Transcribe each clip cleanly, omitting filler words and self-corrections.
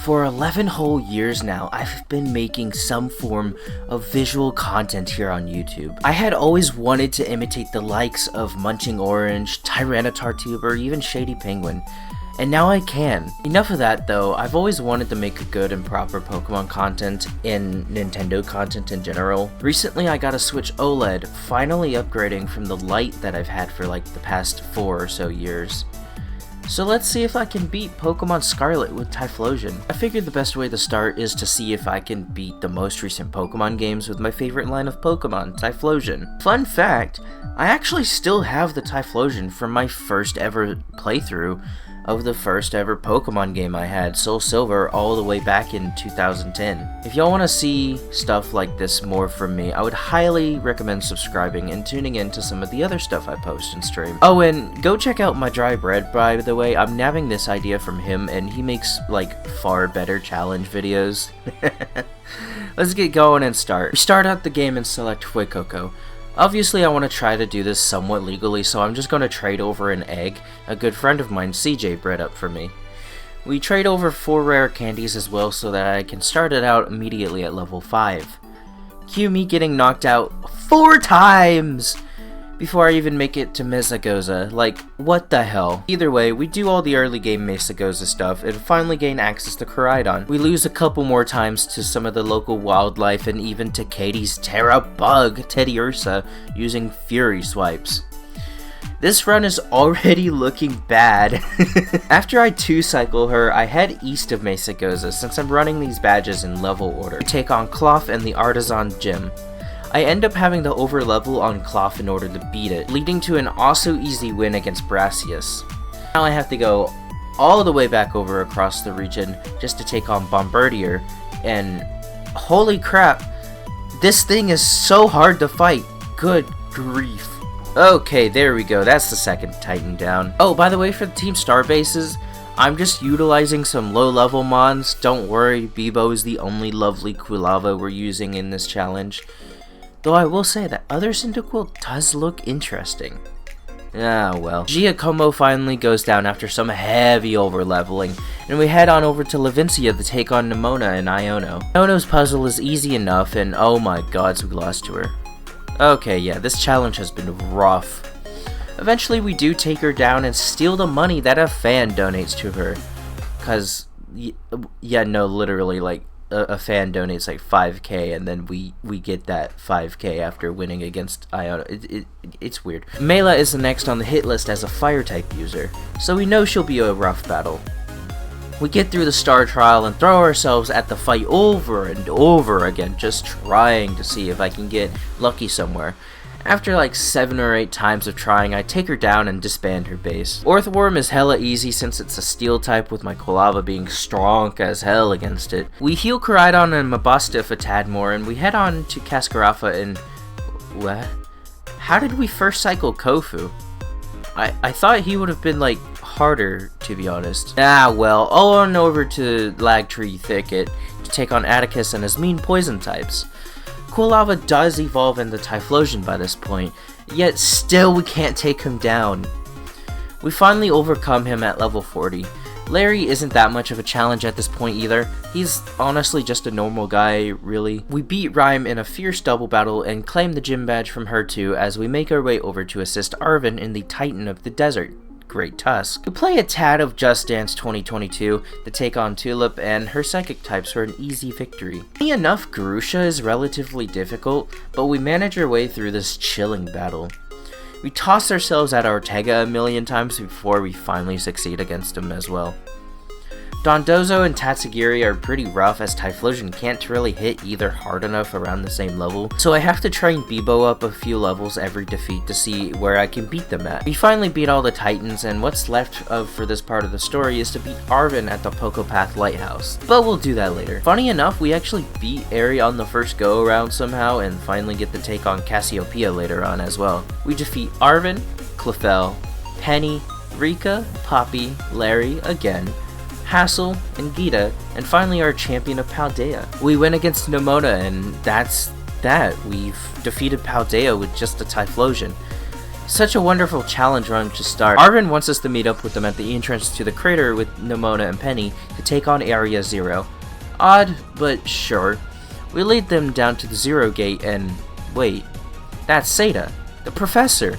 For 11 whole years now, I've been making some form of visual content here on YouTube. I had always wanted to imitate the likes of Munching Orange, Tyranitar or even Shady Penguin, and now I can. Enough of that though, I've always wanted to make good and proper Pokemon content and Nintendo content in general. Recently I got a Switch OLED, finally upgrading from the light that I've had for like the past 4 or so years. So let's see if I can beat Pokemon Scarlet with Typhlosion. I figured the best way to start is to see if I can beat the most recent Pokemon games with my favorite line of Pokemon, Typhlosion. Fun fact, I actually still have the Typhlosion from my first ever playthrough of the first ever Pokemon game I had, Soul Silver, all the way back in 2010. If y'all want to see stuff like this more from me, I would highly recommend subscribing and tuning in to some of the other stuff I post and stream. Oh, and go check out my Dry Bread, by the way. I'm nabbing this idea from him, and he makes, like, far better challenge videos. Let's get going and start. We start out the game and select Fuecoco. Obviously I want to try to do this somewhat legally, so I'm just going to trade over an egg a good friend of mine, CJ, bred up for me. We trade over 4 rare candies as well so that I can start it out immediately at level 5. Cue me getting knocked out 4 times before I even make it to Mesagoza. Like, what the hell? Either way, we do all the early game Mesagoza stuff and finally gain access to Koraidon. We lose a couple more times to some of the local wildlife and even to Katie's Terra Bug, Teddiursa, using Fury Swipes. This run is already looking bad. After I 2-cycle her, I head east of Mesagoza since I'm running these badges in level order. We take on Cloth and the Artisan Gym. I end up having to overlevel on Cloth in order to beat it, leading to an also easy win against Brassius. Now I have to go all the way back over across the region just to take on Bombardier, and holy crap, this thing is so hard to fight. Good grief. Okay, there we go, that's the second Titan down. Oh, by the way, for the Team Star bases, I'm just utilizing some low-level mons. Don't worry, Bebo is the only lovely Quilava we're using in this challenge. Though I will say that other Cyndaquil does look interesting. Ah well. Giacomo finally goes down after some heavy overleveling, and we head on over to Levincia to take on Nemona and Iono. Iono's puzzle is easy enough, and oh my god, we lost to her. Okay, yeah, this challenge has been rough. Eventually we do take her down and steal the money that a fan donates to her. Cause, yeah, no, literally, like, a fan donates like 5k and then we get that 5k after winning against Iono. It's weird. Mela is the next on the hit list as a fire type user, so we know she'll be a rough battle. We get through the star trial and throw ourselves at the fight over and over again, just trying to see if I can get lucky somewhere. After like 7 or 8 times of trying, I take her down and disband her base. Orthworm is hella easy since it's a steel type, with my Quilava being strong as hell against it. We heal Koraidon and Mabastiff a tad more, and we head on to Cascarafa and... what? How did we first cycle Kofu? I thought he would have been like harder, to be honest. Ah well, I'll on over to Lagtree Thicket to take on Atticus and his mean poison types. Quilava does evolve into Typhlosion by this point, yet still we can't take him down. We finally overcome him at level 40. Larry isn't that much of a challenge at this point either. He's honestly just a normal guy, really. We beat Rhyme in a fierce double battle and claim the gym badge from her too as we make our way over to assist Arven in the Titan of the Desert, Great Tusk. We play a tad of Just Dance 2022 to take on Tulip, and her psychic types for an easy victory. Funny enough, Garusha is relatively difficult, but we manage our way through this chilling battle. We toss ourselves at Ortega a million times before we finally succeed against him as well. Dondozo and Tatsugiri are pretty rough as Typhlosion can't really hit either hard enough around the same level, so I have to train Bebo up a few levels every defeat to see where I can beat them at. We finally beat all the Titans, and what's left of for this part of the story is to beat Arven at the Pocopath Lighthouse, but we'll do that later. Funny enough, we actually beat Aerie on the first go around somehow and finally get the take on Cassiopeia later on as well. We defeat Arven, Clefairy, Penny, Rika, Poppy, Larry again, Hassel, and Gita, and finally our champion of Paldea. We win against Nemona, and that's that. We've defeated Paldea with just a Typhlosion. Such a wonderful challenge run to start. Arvin wants us to meet up with them at the entrance to the crater with Nemona and Penny to take on Area Zero. Odd, but sure. We lead them down to the Zero Gate and... wait, that's Seda, the professor.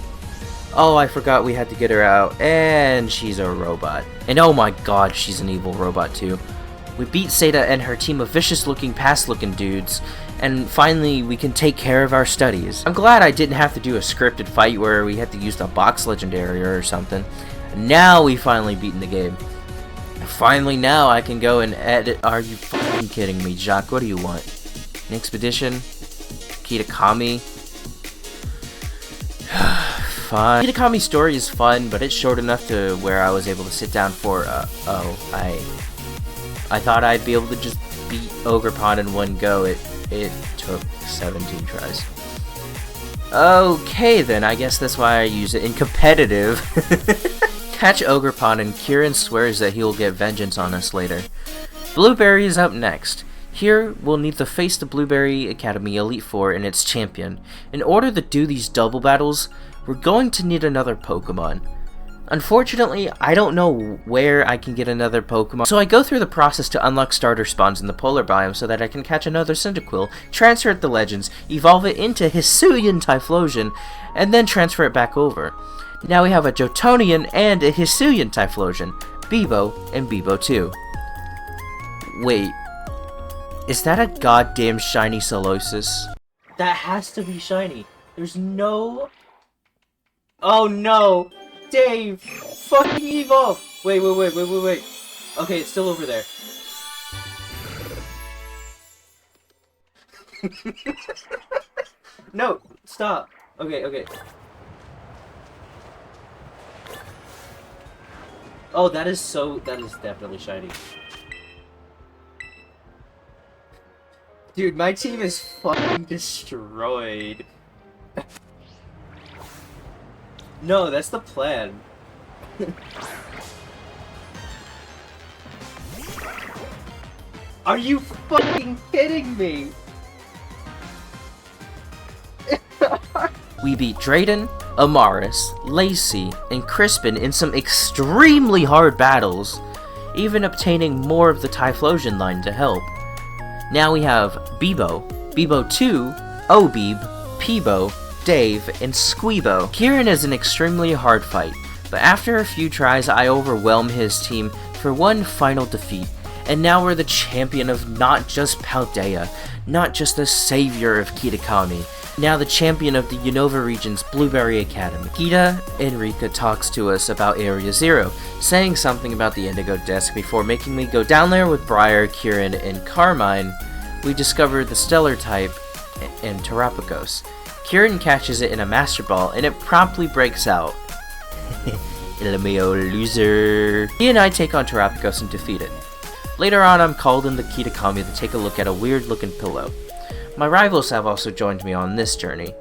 Oh, I forgot we had to get her out, and she's a robot. And oh my god, she's an evil robot too. We beat Seda and her team of vicious-looking, past-looking dudes, and finally we can take care of our studies. I'm glad I didn't have to do a scripted fight where we had to use the box legendary or something. Now we finally beaten the game. Finally now I can go and edit. Are you fucking kidding me, Jacques? What do you want? An expedition? Kitakami? Fine. Kitakami's story is fun, but it's short enough to where I was able to sit down for, I thought I'd be able to just beat Ogerpon in one go. It took 17 tries. Okay then, I guess that's why I use it in competitive. Catch Ogerpon and Kieran swears that he'll get vengeance on us later. Blueberry is up next. Here, we'll need to face the Blueberry Academy Elite Four and its champion. In order to do these double battles, we're going to need another Pokemon. Unfortunately, I don't know where I can get another Pokemon, so I go through the process to unlock starter spawns in the polar biome so that I can catch another Cyndaquil, transfer it to Legends, evolve it into Hisuian Typhlosion, and then transfer it back over. Now we have a Jotonian and a Hisuian Typhlosion, Bebo and Bebo 2. Wait, is that a goddamn shiny Solosis? That has to be shiny. There's no... Oh no! Dave! Fucking evolve! Wait. Okay, it's still over there. No! Stop! Okay. Oh, that is definitely shiny. Dude, my team is fucking destroyed. No, that's the plan. Are you fucking kidding me? We beat Drayden, Amaris, Lacey, and Crispin in some extremely hard battles, even obtaining more of the Typhlosion line to help. Now we have Bebo, Bebo 2, Obebe, Peebo, Dave, and Squeebo. Kieran is an extremely hard fight, but after a few tries I overwhelm his team for one final defeat, and now we're the champion of not just Paldea, not just the savior of Kitakami, now the champion of the Unova region's Blueberry Academy. Kita Enrica talks to us about Area Zero, saying something about the Indigo Desk before making me go down there with Briar, Kieran, and Carmine. We discover the Stellar type and Terapagos. Kieran catches it in a Master Ball, and it promptly breaks out. LMAO loser. He and I take on Terapagos and defeat it. Later on, I'm called into Kitakami to take a look at a weird-looking pillow. My rivals have also joined me on this journey.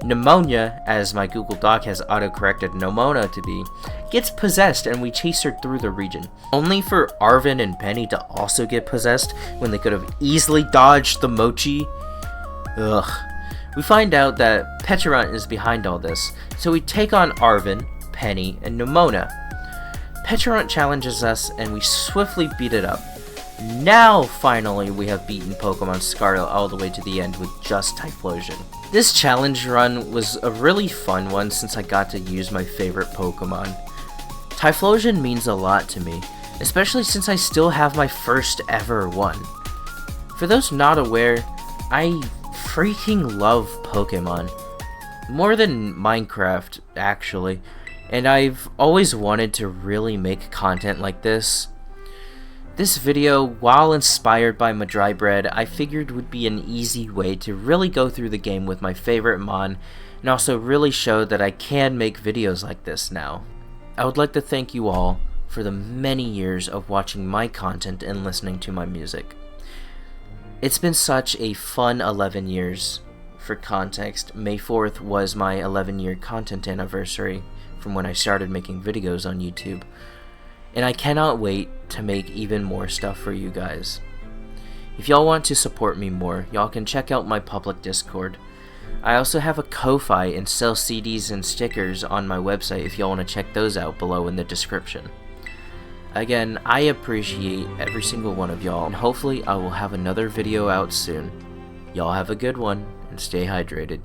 Pneumonia, as my Google Doc has auto-corrected Nemona to be, gets possessed and we chase her through the region. Only for Arvin and Penny to also get possessed when they could have easily dodged the Mochi. Ugh. We find out that Petulant is behind all this, so we take on Arvin, Penny, and Nemona. Petulant challenges us and we swiftly beat it up. Now, finally, we have beaten Pokemon Scarlet all the way to the end with just Typhlosion. This challenge run was a really fun one since I got to use my favorite Pokemon. Typhlosion means a lot to me, especially since I still have my first ever one. For those not aware, I freaking love Pokemon. More than Minecraft, actually. And I've always wanted to really make content like this. This video, while inspired by my dry bread, I figured would be an easy way to really go through the game with my favorite Mon, and also really show that I can make videos like this now. I would like to thank you all for the many years of watching my content and listening to my music. It's been such a fun 11 years. For context, May 4th was my 11-year content anniversary from when I started making videos on YouTube. And I cannot wait to make even more stuff for you guys. If y'all want to support me more, y'all can check out my public Discord. I also have a Ko-Fi and sell CDs and stickers on my website if y'all want to check those out below in the description. Again, I appreciate every single one of y'all, and hopefully I will have another video out soon. Y'all have a good one, and stay hydrated.